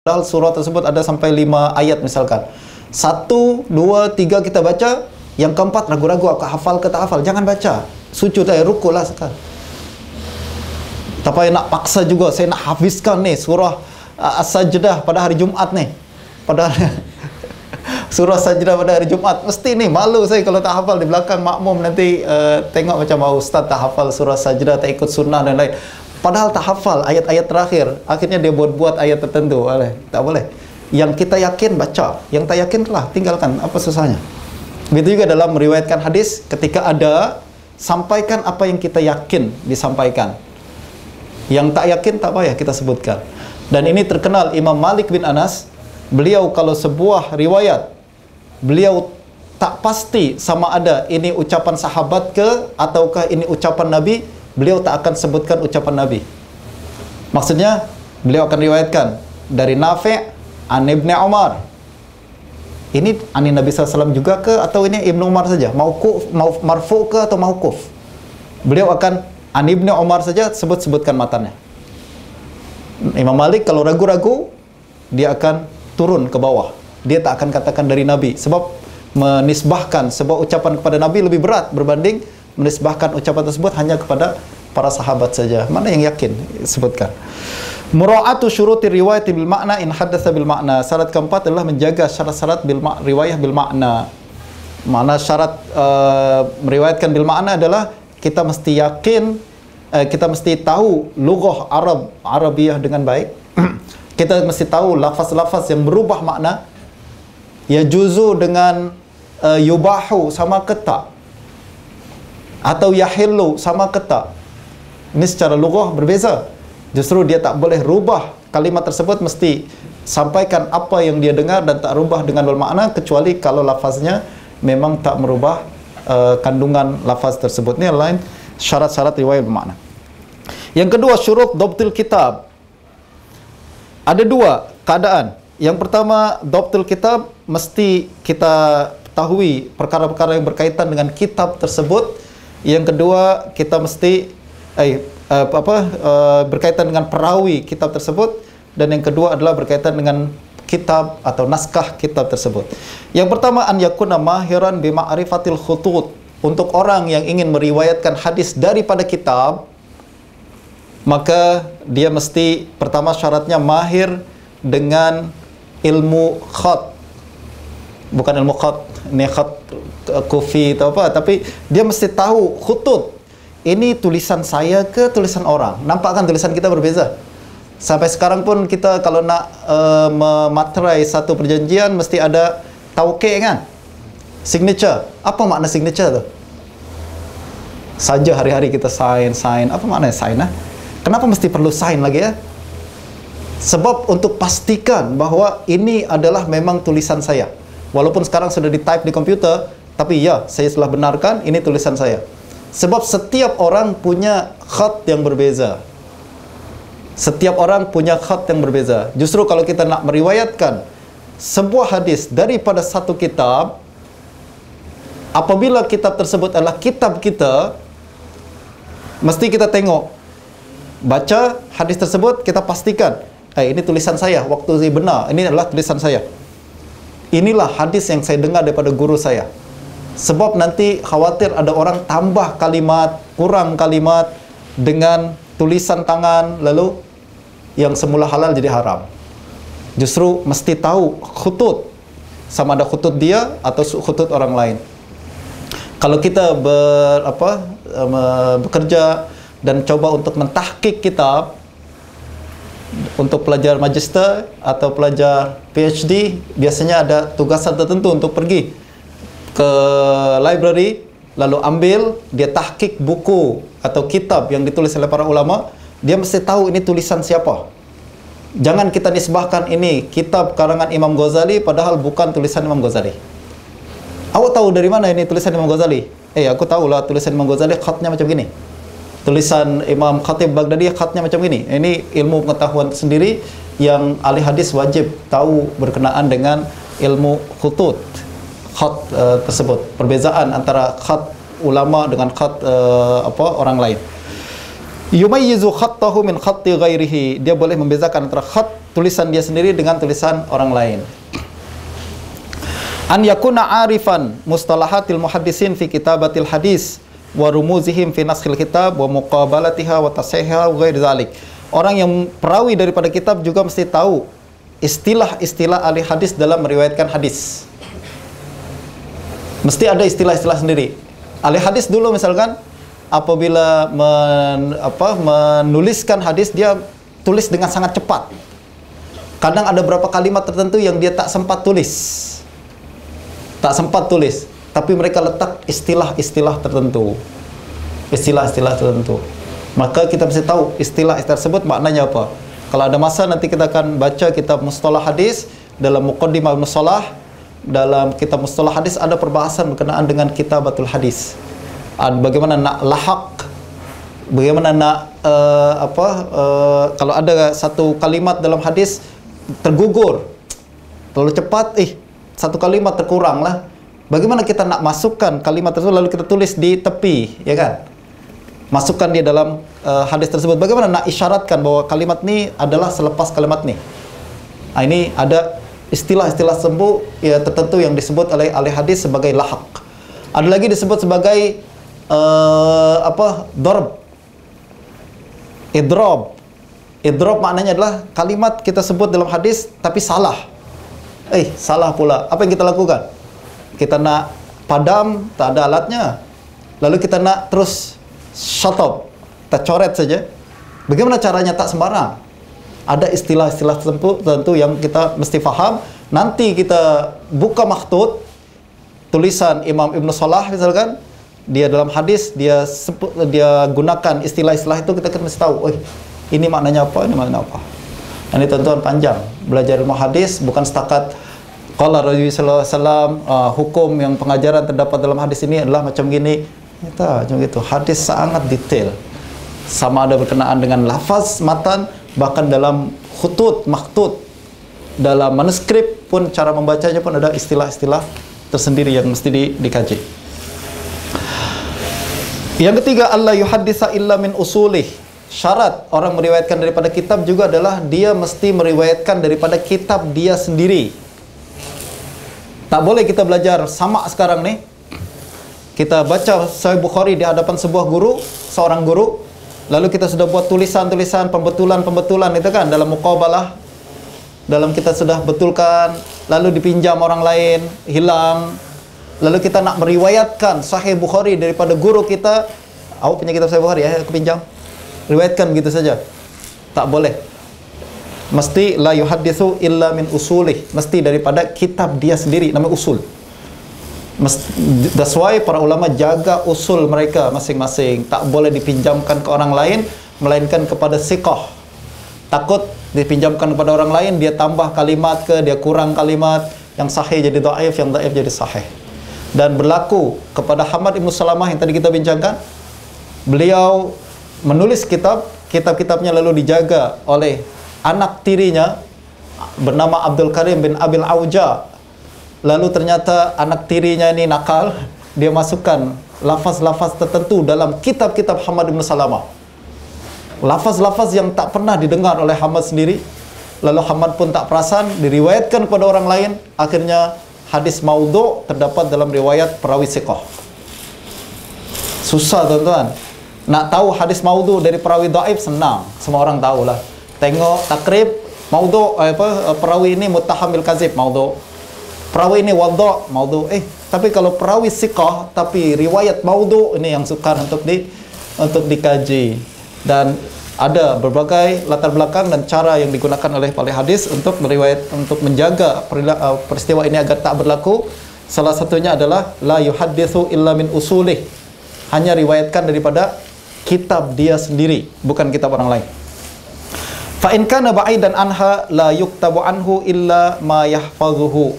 Padahal surah tersebut ada sampai 5 ayat misalkan. 1, 2, 3 kita baca, yang keempat ragu-ragu aku hafal ke tak hafal. Jangan baca. Sujud aja, rukuk lah sekarang. Tak payah nak paksa juga, saya nak hafizkan nih surah As-Sajdah pada hari Jumaat nih. Padahal surah Sajdah pada hari Jumaat, mesti nih malu saya kalau tak hafal di belakang makmum nanti tengok macam ustaz tak hafal surah Sajdah, tak ikut sunnah dan lain. Padahal tak hafal ayat-ayat terakhir, akhirnya dia buat-buat ayat tertentu. Tak boleh. Yang kita yakin baca, yang tak yakin lah tinggalkan, apa susahnya. Begitu juga dalam meriwayatkan hadis, ketika ada, sampaikan apa yang kita yakin disampaikan. Yang tak yakin tak payah kita sebutkan. Dan ini terkenal Imam Malik bin Anas, beliau kalau sebuah riwayat, beliau tak pasti sama ada ini ucapan sahabat ke ataukah ini ucapan Nabi, beliau tak akan sebutkan ucapan Nabi. Maksudnya, beliau akan riwayatkan dari Nafi' an Ibn Umar. Ini ani Nabi SAW juga ke atau ini Ibn Umar saja? Marfu' ke atau mauquf? Beliau akan an Ibn Umar saja sebutkan matanya. Imam Malik kalau ragu-ragu, dia akan turun ke bawah. Dia tak akan katakan dari Nabi. Sebab menisbahkan sebuah ucapan kepada Nabi lebih berat berbanding menisbahkan ucapan tersebut hanya kepada para sahabat saja. Mana yang yakin? Sebutkan. Mura'atu syuruti riwayat bil makna in haddatsa bil makna. Syarat keempat adalah menjaga syarat-syarat riwayah bil makna. Mana syarat meriwayatkan bil makna adalah kita mesti yakin, kita mesti tahu lughah Arabiah dengan baik. Kita mesti tahu lafaz-lafaz yang berubah makna. Ya juzu dengan yubahu sama ke tak, atau yahillu sama ke tak. Ini secara lughah berbeza. Justru dia tak boleh rubah kalimat tersebut, mesti sampaikan apa yang dia dengar dan tak rubah dengan bermakna, kecuali kalau lafaznya memang tak merubah kandungan lafaz tersebut. Ini lain syarat-syarat riwayat bermakna. Yang kedua, syurut dhabtul kitab. Ada dua keadaan. Yang pertama, dhabtul kitab, mesti kita ketahui perkara-perkara yang berkaitan dengan kitab tersebut. Yang kedua, kita mesti berkaitan dengan perawi kitab tersebut. Dan yang kedua adalah berkaitan dengan kitab atau naskah kitab tersebut. Yang pertama, an yakuna mahiran bi ma'rifatil khutut. Untuk orang yang ingin meriwayatkan hadis daripada kitab, maka dia mesti, pertama syaratnya mahir dengan ilmu khat. Bukan ilmu khat, ini khat kufi atau apa, tapi dia mesti tahu khutut. Ini tulisan saya ke tulisan orang. Nampak kan tulisan kita berbeza? Sampai sekarang pun kita kalau nak mematrai satu perjanjian mesti ada tauqi' kan? Signature. Apa makna signature tu? Saja hari-hari kita sign. Apa makna sign? Kenapa mesti perlu sign lagi ya? Sebab untuk pastikan bahawa ini adalah memang tulisan saya. Walaupun sekarang sudah di-type di komputer, tapi ya, saya telah benarkan ini tulisan saya. Sebab setiap orang punya khat yang berbeza. Setiap orang punya khat yang berbeza. Justru kalau kita nak meriwayatkan sebuah hadis daripada satu kitab, apabila kitab tersebut adalah kitab kita, mesti kita tengok, baca hadis tersebut, kita pastikan, ini tulisan saya, waktu saya benar, ini adalah tulisan saya. Inilah hadis yang saya dengar daripada guru saya. Sebab nanti khawatir ada orang tambah kalimat, kurang kalimat dengan tulisan tangan, lalu yang semula halal jadi haram. Justru mesti tahu khutut, sama ada khutut dia atau khutut orang lain. Kalau kita bekerja dan coba untuk mentahqiq kitab, untuk pelajar magister atau pelajar PhD, biasanya ada tugasan tertentu untuk pergi ke library, lalu ambil, dia tahqiq buku atau kitab yang ditulis oleh para ulama. Dia mesti tahu ini tulisan siapa. Jangan kita nisbahkan ini kitab karangan Imam Ghazali padahal bukan tulisan Imam Ghazali. Awak tahu dari mana ini tulisan Imam Ghazali? Aku tahulah tulisan Imam Ghazali khatnya macam gini. Tulisan Imam Khatib Baghdadi khatnya macam ini. Ini ilmu pengetahuan sendiri yang ahli hadis wajib tahu berkenaan dengan ilmu khutut, khat tersebut. Perbezaan antara khat ulama dengan khat orang lain. Yumayyizu khattahu min khatti ghairihi. Dia boleh membezakan antara khat tulisan dia sendiri dengan tulisan orang lain. An yakuna arifan mustalahatil muhaddisin fi kitabatil hadis wa rumuzihim fi naskhil kitab wa muqabalatiha wa tashiha wa ghairi dzalik. Orang yang perawi daripada kitab juga mesti tahu istilah-istilah ahli hadis dalam meriwayatkan hadis. Mesti ada istilah-istilah sendiri. Ahli hadis dulu misalkan apabila menuliskan hadis, dia tulis dengan sangat cepat. Kadang ada beberapa kalimat tertentu yang dia tak sempat tulis. Tapi mereka letak istilah-istilah tertentu. Maka kita mesti tahu istilah-istilah tersebut maknanya apa. Kalau ada masa nanti kita akan baca kitab Mustalah Hadis. Dalam Muqaddimah Ibnu Salah, dalam kitab Mustalah Hadis ada perbahasan berkenaan dengan kitabatul hadis. Bagaimana nak lahaq, bagaimana nak kalau ada satu kalimat dalam hadis tergugur, terlalu cepat, satu kalimat terkurang lah. Bagaimana kita nak masukkan kalimat tersebut lalu kita tulis di tepi, ya kan? Masukkan dia dalam hadis tersebut. Bagaimana nak isyaratkan bahwa kalimat ini adalah selepas kalimat ini? Ini ada istilah-istilah tertentu yang disebut oleh ahli hadis sebagai lahaq. Ada lagi disebut sebagai Idrab maknanya adalah kalimat kita sebut dalam hadis tapi salah. Salah pula. Apa yang kita lakukan? Kita nak padam, tak ada alatnya. Lalu kita nak terus shuttle, kita coret saja. Bagaimana caranya? Tak sembarang. Ada istilah-istilah tertentu yang kita mesti faham. Nanti kita buka makhtut, tulisan Imam Ibnu Salah misalkan, dia dalam hadis dia gunakan istilah-istilah itu, kita kan mesti tahu, ini maknanya apa, ini maknanya apa. Ini tentuan panjang. Belajar ilmu hadis bukan setakat qala Rasulullah sallallahu alaihi wasallam, hukum yang pengajaran terdapat dalam hadis ini adalah macam gini. Macam gitu. Hadis sangat detail. Sama ada berkenaan dengan lafaz matan, bahkan dalam khutut, makhtut, dalam manuskrip pun cara membacanya pun ada istilah-istilah tersendiri yang mesti dikaji. Yang ketiga, Allah yuhaddisa illa min usulih. Syarat orang meriwayatkan daripada kitab juga adalah dia mesti meriwayatkan daripada kitab dia sendiri. Tak boleh kita belajar sama sekarang nih. Kita baca Sahih Bukhari di hadapan seorang guru, lalu kita sudah buat tulisan-tulisan, pembetulan itu kan dalam muqabalah, dalam kita sudah betulkan, lalu dipinjam orang lain, hilang. Lalu kita nak meriwayatkan Sahih Bukhari daripada guru kita, awak punya kitab Sahih Bukhari, aku pinjam. Riwayatkan begitu saja. Tak boleh. Mesti la yuhadditsu illa min usulih. Mesti daripada kitab dia sendiri, namanya usul. That's why para ulama jaga usul mereka masing-masing. Tak boleh dipinjamkan ke orang lain, melainkan kepada siqah. Takut dipinjamkan kepada orang lain, dia tambah kalimat dia kurang kalimat, yang sahih jadi dhaif, yang dhaif jadi sahih. Dan berlaku kepada Hamad Ibnu Salamah yang tadi kita bincangkan. Beliau menulis kitab-kitabnya lalu dijaga oleh anak tirinya bernama Abdul Karim bin Abil Auja. Lalu ternyata anak tirinya ini nakal, dia masukkan lafaz-lafaz tertentu dalam kitab-kitab Hamad bin Salamah. Lafaz-lafaz yang tak pernah didengar oleh Hamad sendiri. Lalu Hamad pun tak perasan, diriwayatkan kepada orang lain. Akhirnya hadis maudhu' terdapat dalam riwayat perawi siqah. Susah tuan-tuan. Nak tahu hadis maudhu' dari perawi dhaif senang, semua orang tahulah. Tengok takrib maudhu', perawi ini muttahamil kazib, maudhu'. Perawi ini wadha', maudhu'. Tapi kalau perawi siqah tapi riwayat maudhu', ini yang sukar untuk dikaji. Dan ada berbagai latar belakang dan cara yang digunakan oleh ahli hadis untuk menjaga peristiwa ini agar tak berlaku. Salah satunya adalah la yuhadditsu illa min usulih. Hanya riwayatkan daripada kitab dia sendiri, bukan kitab orang lain. Fa in kana ba'idan anha la yuktabu anhu illa ma yahfazuhu.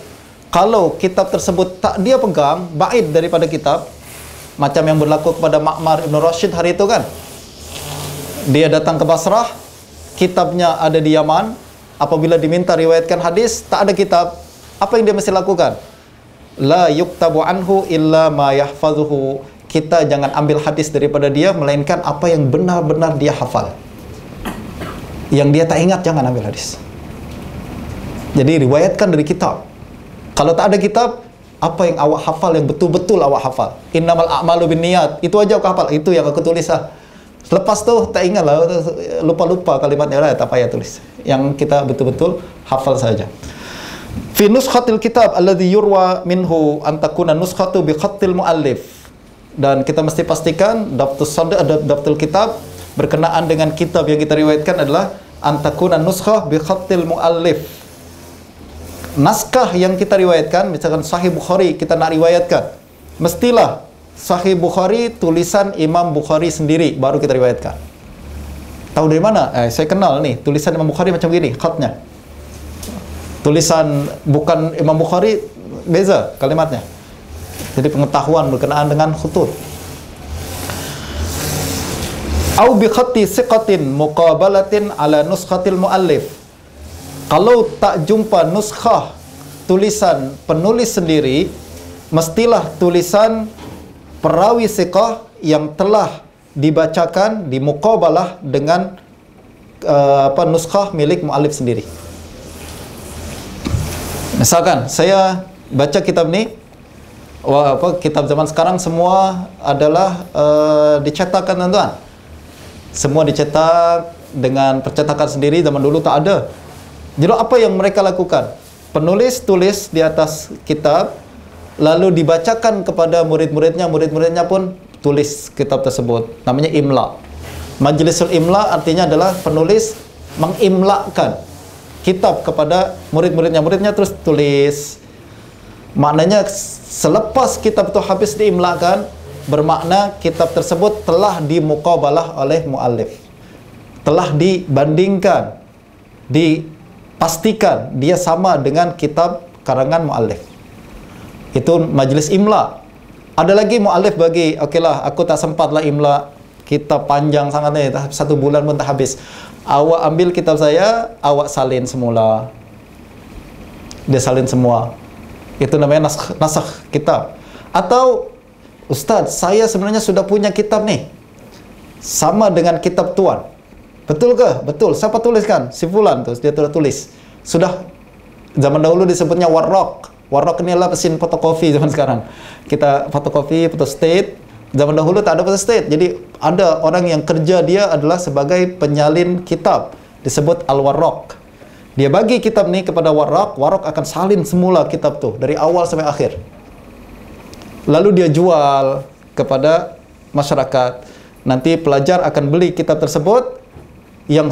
Kalau kitab tersebut tak dia pegang, ba'id daripada kitab, macam yang berlaku kepada Ma'mar Ibn Rashid hari itu kan. Dia datang ke Basrah, kitabnya ada di Yaman. Apabila diminta riwayatkan hadis, tak ada kitab. Apa yang dia mesti lakukan? La yuktabu anhu illa ma yahfazuhu. Kita jangan ambil hadis daripada dia, melainkan apa yang benar-benar dia hafal. Yang dia tak ingat, jangan ambil hadis. Jadi riwayatkan dari kitab. Kalau tak ada kitab, apa yang awak hafal yang betul-betul awak hafal? Innamal a'malu binniyat. Itu aja aku hafal. Itu yang aku tulis lah. Lepas tu tak ingat lah, lupa-lupa kalimatnya lah, tak payah tulis. Yang kita betul-betul hafal saja. Fi nuskhatil kitab alladhi yurwa minhu an takuna nuskhatu bi khattil muallif. Dan kita mesti pastikan daftul kitab berkenaan dengan kitab yang kita riwayatkan adalah an takuna nuskhah bi khattil muallif. Naskah yang kita riwayatkan, misalkan Sahih Bukhari kita nak riwayatkan, mestilah Sahih Bukhari tulisan Imam Bukhari sendiri baru kita riwayatkan. Tahu dari mana? Saya kenal nih, tulisan Imam Bukhari macam gini, khatnya. Tulisan bukan Imam Bukhari beza kalimatnya. Jadi pengetahuan berkenaan dengan khutut. Au bi khatti siqatin muqabalatin ala nuskhatil muallif. Kalau tak jumpa nuskhah tulisan penulis sendiri, mestilah tulisan perawi siqah yang telah dibacakan, dimuqabalah dengan nuskhah milik muallif sendiri. Misalkan saya baca kitab ni, kitab zaman sekarang semua adalah dicetakkan, tuan-tuan. Semua dicetak dengan percetakan sendiri, zaman dulu tak ada. Jadi apa yang mereka lakukan? Penulis tulis di atas kitab, lalu dibacakan kepada murid-muridnya, murid-muridnya pun tulis kitab tersebut. Namanya imla. Majlisul imla artinya adalah penulis mengimlakan kitab kepada murid-muridnya. Muridnya terus tulis. Maknanya selepas kitab itu habis diimlakan, bermakna kitab tersebut telah dimuqabalah oleh muallif. Telah dibandingkan, pastikan dia sama dengan kitab karangan muallif. Itu majlis imla. Ada lagi muallif bagi, okeylah aku tak sempatlah imla, kitab panjang sangat ni, 1 bulan pun tak habis. Awak ambil kitab saya, awak salin semula. Dia salin semua. Itu namanya nasakh kitab. Atau, Ustaz, saya sebenarnya sudah punya kitab ni, sama dengan kitab tuan. Betul ke? Betul. Siapa tuliskan? Si fulan tu, dia tulis. Sudah zaman dahulu disebutnya warraq. Warraq ni adalah mesin fotokopi zaman sekarang. Kita fotokopi, photostate. Zaman dahulu tak ada photostate. Jadi ada orang yang kerja dia adalah sebagai penyalin kitab. Disebut al-warraq. Dia bagi kitab ni kepada warraq. Warraq akan salin semula kitab tu dari awal sampai akhir. Lalu dia jual kepada masyarakat. Nanti pelajar akan beli kitab tersebut yang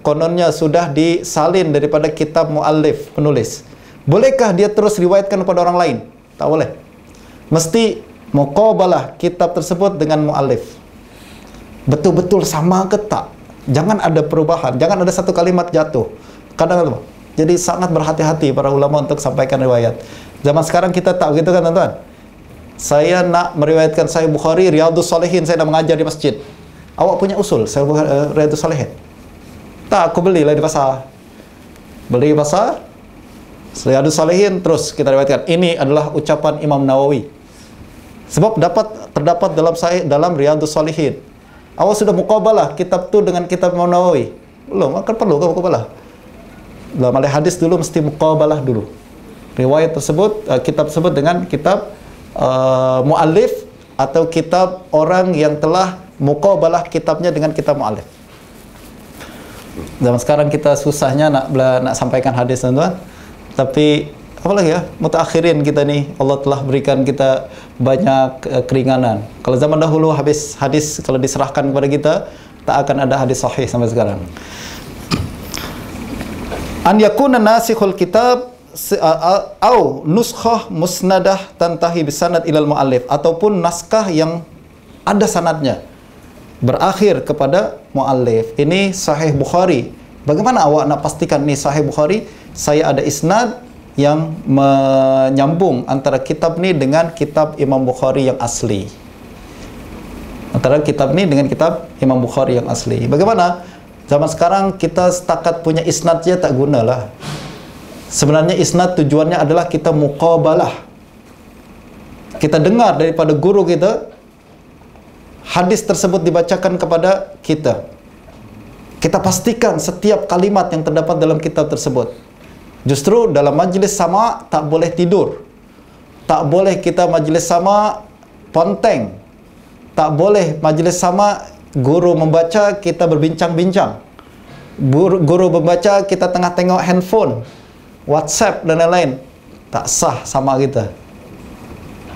kononnya sudah disalin daripada kitab muallif, penulis. Bolehkah dia terus riwayatkan kepada orang lain? Tak boleh. Mesti muqabalah kitab tersebut dengan muallif. Betul-betul sama ke tak? Jangan ada perubahan, jangan ada satu kalimat jatuh. Kadang-kadang. Jadi sangat berhati-hati para ulama untuk sampaikan riwayat. Zaman sekarang kita tak begitu kan, tuan-tuan? Saya nak meriwayatkan Sahih Bukhari, Riyadhus Shalihin, saya nak mengajar di masjid. Awak punya usul, saya Riyadhus Shalihin. Tak, aku belilah di pasar. Beli di pasar, Riyadhus Shalihin, terus kita riwayatkan. Ini adalah ucapan Imam Nawawi. Sebab terdapat dalam Riyadhus Shalihin. Awak sudah muqabalah kitab tu dengan kitab Imam Nawawi? Belum, akan perlu ke muqabalah? Dalam ahli hadis dulu mesti muqabalah dulu. Riwayat tersebut, kitab tersebut dengan kitab muallif atau kitab orang yang telah muqabalah kitabnya dengan kitab muallif. Zaman sekarang kita susahnya nak sampaikan hadis, tuan-tuan. Tapi apalagi ya, mutaakhirin kita ni Allah telah berikan kita banyak keringanan. Kalau zaman dahulu habis hadis kalau diserahkan kepada kita, tak akan ada hadis sahih sampai sekarang. An yakuna nasikhul kitab au nuskhah musnadah tantahi bisanad ilal muallif, ataupun naskah yang ada sanadnya berakhir kepada muallif. Ini Sahih Bukhari. Bagaimana awak nak pastikan ni Sahih Bukhari? Saya ada isnad yang menyambung antara kitab ni dengan kitab Imam Bukhari yang asli. Antara kitab ni dengan kitab Imam Bukhari yang asli. Bagaimana? Zaman sekarang kita setakat punya isnad saja tak gunalah. Sebenarnya isnad tujuannya adalah kita muqabalah. Kita dengar daripada guru kita, hadis tersebut dibacakan kepada kita. Kita pastikan setiap kalimat yang terdapat dalam kitab tersebut. Justru dalam majlis sama tak boleh tidur. Tak boleh kita majlis sama ponteng. Tak boleh majlis sama guru membaca kita berbincang-bincang. Guru membaca kita tengah tengok handphone, WhatsApp dan lain-lain. Tak sah sama kita.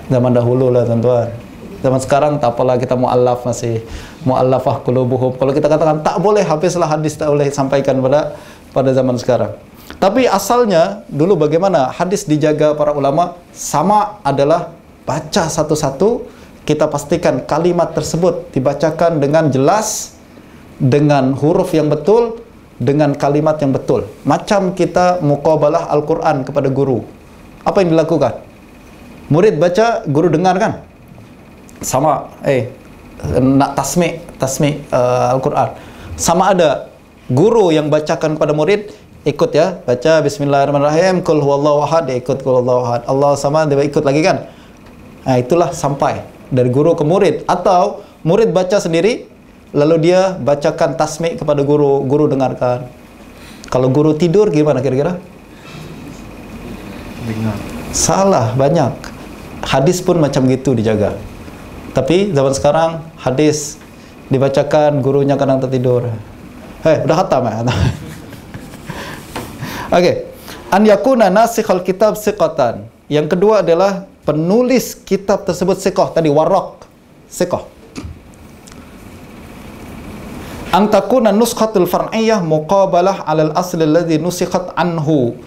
Zaman dahulu lah tuan-tuan. Zaman sekarang tak apalah, kita mu'allaf masih. Mu'allafah qulubuhum. Kalau kita katakan tak boleh, habislah hadis, tak boleh sampaikan pada zaman sekarang. Tapi asalnya dulu bagaimana hadis dijaga para ulama? Sama adalah baca satu-satu, kita pastikan kalimat tersebut dibacakan dengan jelas, dengan huruf yang betul, dengan kalimat yang betul. Macam kita muqabalah Al-Quran kepada guru. Apa yang dilakukan? Murid baca, guru dengar kan? Sama, nak tasmi' Al-Quran. Sama ada guru yang bacakan kepada murid, ikut ya, baca bismillahirrahmanirrahim, qul huwallahu ahad, dia ikut qul huwallahu ahad, Allah sama, dia ikut lagi kan. Nah, itulah sampai dari guru ke murid. Atau murid baca sendiri, lalu dia bacakan tasmi' kepada guru, guru dengarkan. Kalau guru tidur gimana kira-kira? Dengar. Salah, banyak. Hadis pun macam gitu dijaga. Tapi zaman sekarang hadis dibacakan, gurunya kadang tertidur. Udah khatam ya? Okey. An yakuna nasikhal kitab siqatan. Yang kedua adalah penulis kitab tersebut siqah. Tadi waraq, siqah. An takuna nuskhatul far'iyyah muqabalah 'alal asli alladhi nusikhat anhu.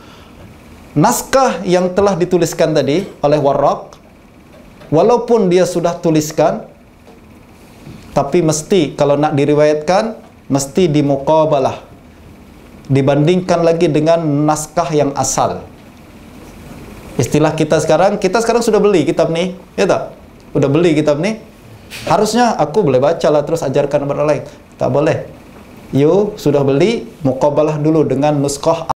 Naskah yang telah dituliskan tadi oleh waraq, walaupun dia sudah tuliskan, tapi mesti kalau nak diriwayatkan mesti dimuqabalah, dibandingkan lagi dengan naskah yang asal. Istilah kita sekarang sudah beli kitab ni, ya tak? Udah beli kitab ni, harusnya aku boleh baca lah terus ajarkan kepada orang lain. Tak boleh. You sudah beli, muqabalah dulu dengan nuskah